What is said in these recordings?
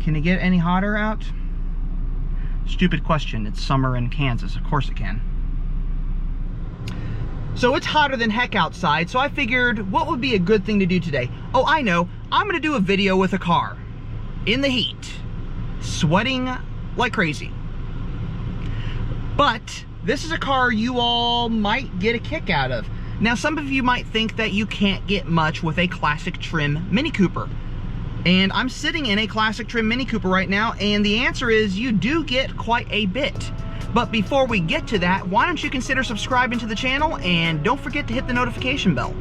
Can it get any hotter out? Stupid question. It's summer in Kansas. Of course it can. So it's hotter than heck outside, so I figured what would be a good thing to do today? Oh, I know. I'm going to do a video with a car in the heat, sweating like crazy. But this is a car you all might get a kick out of. Now, some of you might think that you can't get much with a classic trim Mini Cooper. And I'm sitting in a classic trim Mini Cooper right now, and the answer is you do get quite a bit. But before we get to that, why don't you consider subscribing to the channel, and don't forget to hit the notification bell.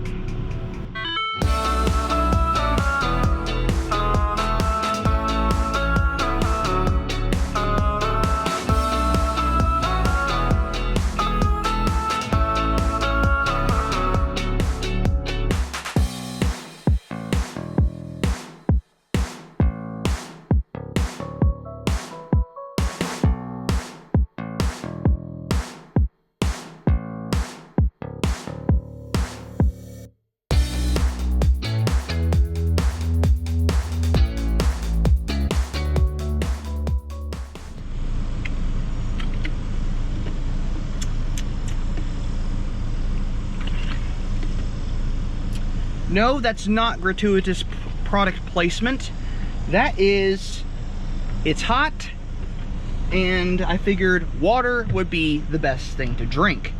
No, that's not gratuitous product placement. That is, it's hot, and I figured water would be the best thing to drink.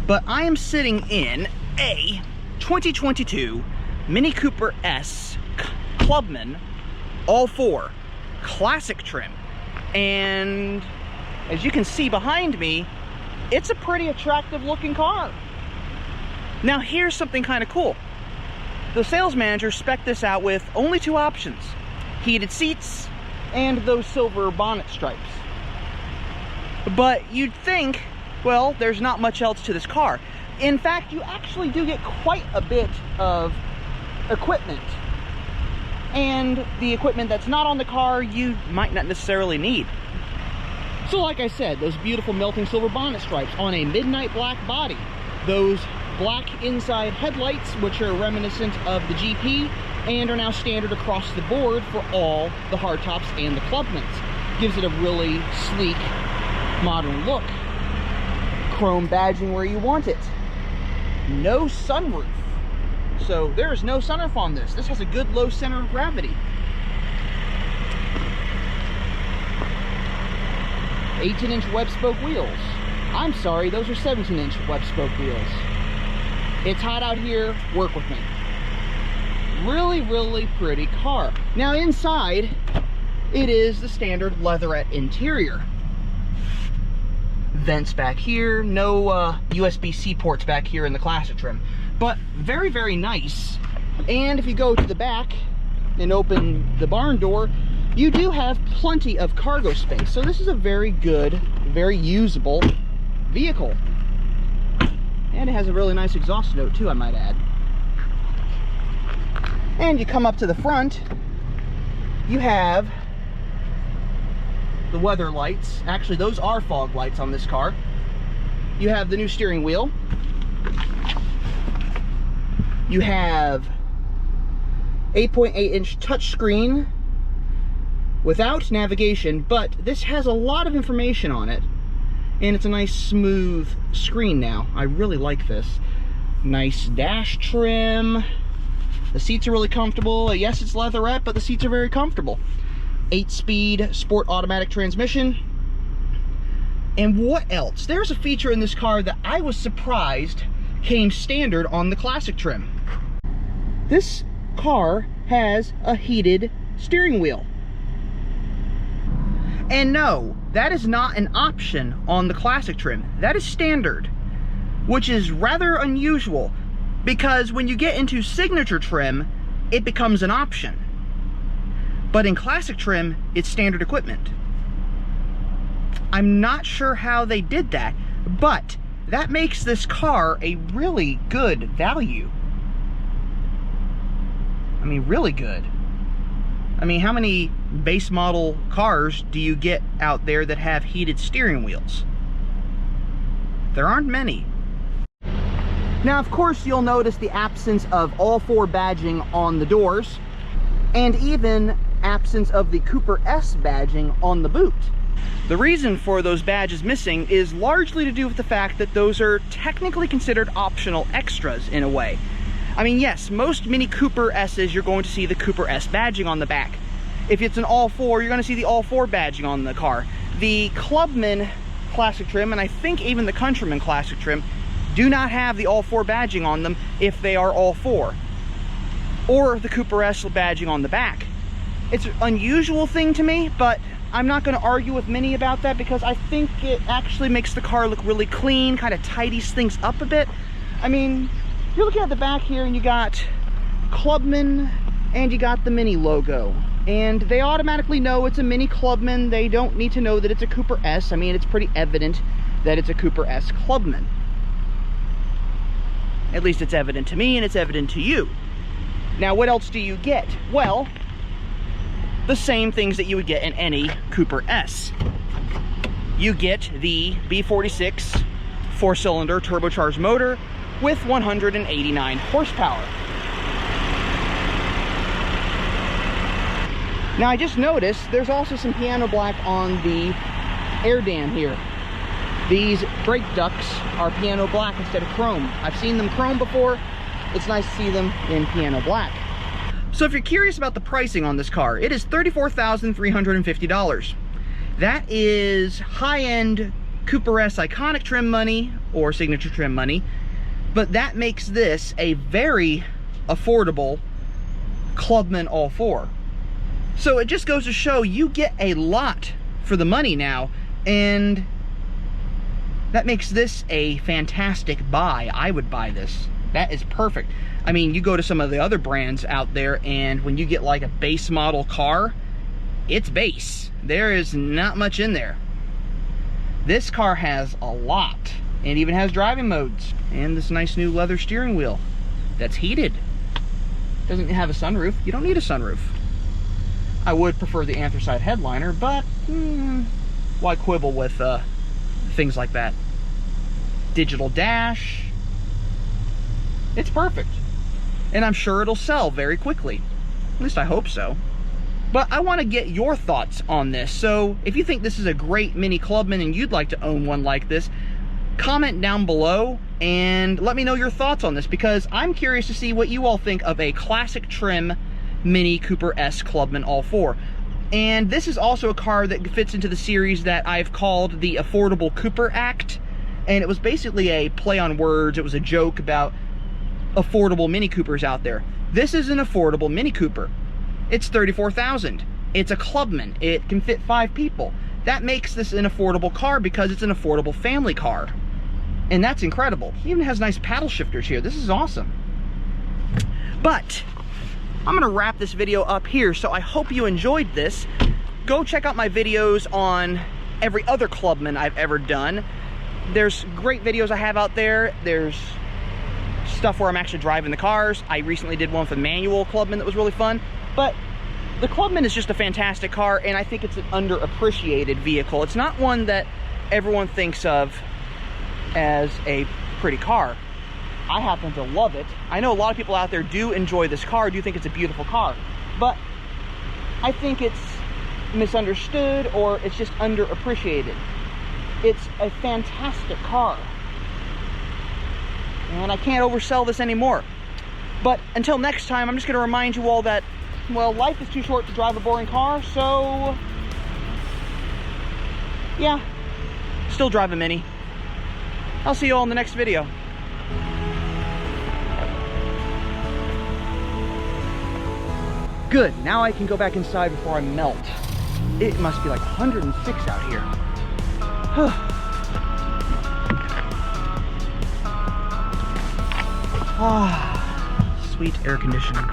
But I am sitting in a 2022 Mini Cooper S Clubman All4 classic trim. And as you can see behind me, it's a pretty attractive looking car. Now here's something kind of cool. The sales manager spec'd this out with only two options: heated seats and those silver bonnet stripes. But you'd think, well, there's not much else to this car. In fact, you actually do get quite a bit of equipment. And the equipment that's not on the car, you might not necessarily need. So like I said, those beautiful melting silver bonnet stripes on a midnight black body. Those black inside headlights, which are reminiscent of the GP and are now standard across the board for all the hardtops and the Clubmans. Gives it a really sleek, modern look. Chrome badging where you want it. No sunroof. So there is no sunroof on this. This has a good low center of gravity. 18-inch web spoke wheels. I'm sorry, those are 17-inch web spoke wheels. It's hot out here, work with me. Really, really pretty car. Now inside, it is the standard leatherette interior. Vents back here, no USB-C ports back here in the classic trim. But very, very nice. And if you go to the back and open the barn door, you do have plenty of cargo space. So this is a very good, very usable vehicle. And it has a really nice exhaust note too, I might add. And you come up to the front, you have the weather lights. Actually, those are fog lights on this car. You have the new steering wheel. You have 8.8-inch touchscreen without navigation, but this has a lot of information on it. And it's a nice smooth screen now. I really like this. Nice dash trim. The seats are really comfortable. Yes, it's leatherette, but the seats are very comfortable. 8-speed sport automatic transmission. And what else? There's a feature in this car that I was surprised came standard on the classic trim. This car has a heated steering wheel. And no, that is not an option on the classic trim. That is standard, which is rather unusual because when you get into signature trim, it becomes an option. But in classic trim, it's standard equipment. I'm not sure how they did that, but that makes this car a really good value. I mean, really good. I mean, how many base model cars do you get out there that have heated steering wheels? There aren't many. Now, of course, you'll notice the absence of All4 badging on the doors, and even absence of the Cooper S badging on the boot. The reason for those badges missing is largely to do with the fact that those are technically considered optional extras in a way. I mean, yes, most Mini Cooper S's, you're going to see the Cooper S badging on the back. If it's an All4, you're going to see the All4 badging on the car. The Clubman Classic trim, and I think even the Countryman Classic trim, do not have the All4 badging on them if they are All4. Or the Cooper S badging on the back. It's an unusual thing to me, but I'm not going to argue with Mini about that because I think it actually makes the car look really clean, kind of tidies things up a bit. I mean, you're looking at the back here and you got Clubman and you got the Mini logo. And they automatically know it's a Mini Clubman. They don't need to know that it's a Cooper S. I mean, it's pretty evident that it's a Cooper S Clubman. At least it's evident to me and it's evident to you. Now, what else do you get? Well, the same things that you would get in any Cooper S. You get the B46 4-cylinder turbocharged motor with 189 horsepower. Now, I just noticed there's also some piano black on the air dam here. These brake ducts are piano black instead of chrome. I've seen them chrome before. It's nice to see them in piano black. So if you're curious about the pricing on this car, it is $34,350. That is high-end Cooper S iconic trim money or signature trim money, but that makes this a very affordable Clubman All4. So it just goes to show you get a lot for the money now, and that makes this a fantastic buy. I would buy this. That is perfect. I mean, you go to some of the other brands out there, and when you get like a base model car, it's base. There is not much in there. This car has a lot, and even has driving modes, and this nice new leather steering wheel that's heated. Doesn't have a sunroof. You don't need a sunroof. I would prefer the anthracite headliner, but why quibble with things like that? Digital dash. It's perfect. And I'm sure it'll sell very quickly. At least I hope so. But I want to get your thoughts on this. So if you think this is a great Mini Clubman and you'd like to own one like this, comment down below and let me know your thoughts on this, because I'm curious to see what you all think of a classic trim Mini Cooper S Clubman All4. And this is also a car that fits into the series that I've called the Affordable Cooper Act. And it was basically a play on words. It was a joke about affordable Mini Coopers out there. This is an affordable Mini Cooper. It's $34,000. It's a Clubman. It can fit 5 people. That makes this an affordable car because it's an affordable family car. And that's incredible. It even has nice paddle shifters here. This is awesome. But I'm gonna wrap this video up here, so I hope you enjoyed this. Go check out my videos on every other Clubman I've ever done. There's great videos I have out there. There's stuff where I'm actually driving the cars. I recently did one for the manual Clubman that was really fun. But the Clubman is just a fantastic car, and I think it's an underappreciated vehicle. It's not one that everyone thinks of as a pretty car. I happen to love it. I know a lot of people out there do enjoy this car, do think it's a beautiful car, but I think it's misunderstood or it's just underappreciated. It's a fantastic car, and I can't oversell this anymore. But until next time, I'm just going to remind you all that, well, life is too short to drive a boring car, so yeah, still drive a Mini. I'll see you all in the next video. Good, now I can go back inside before I melt. It must be like 106 out here. Ah, sweet air conditioning.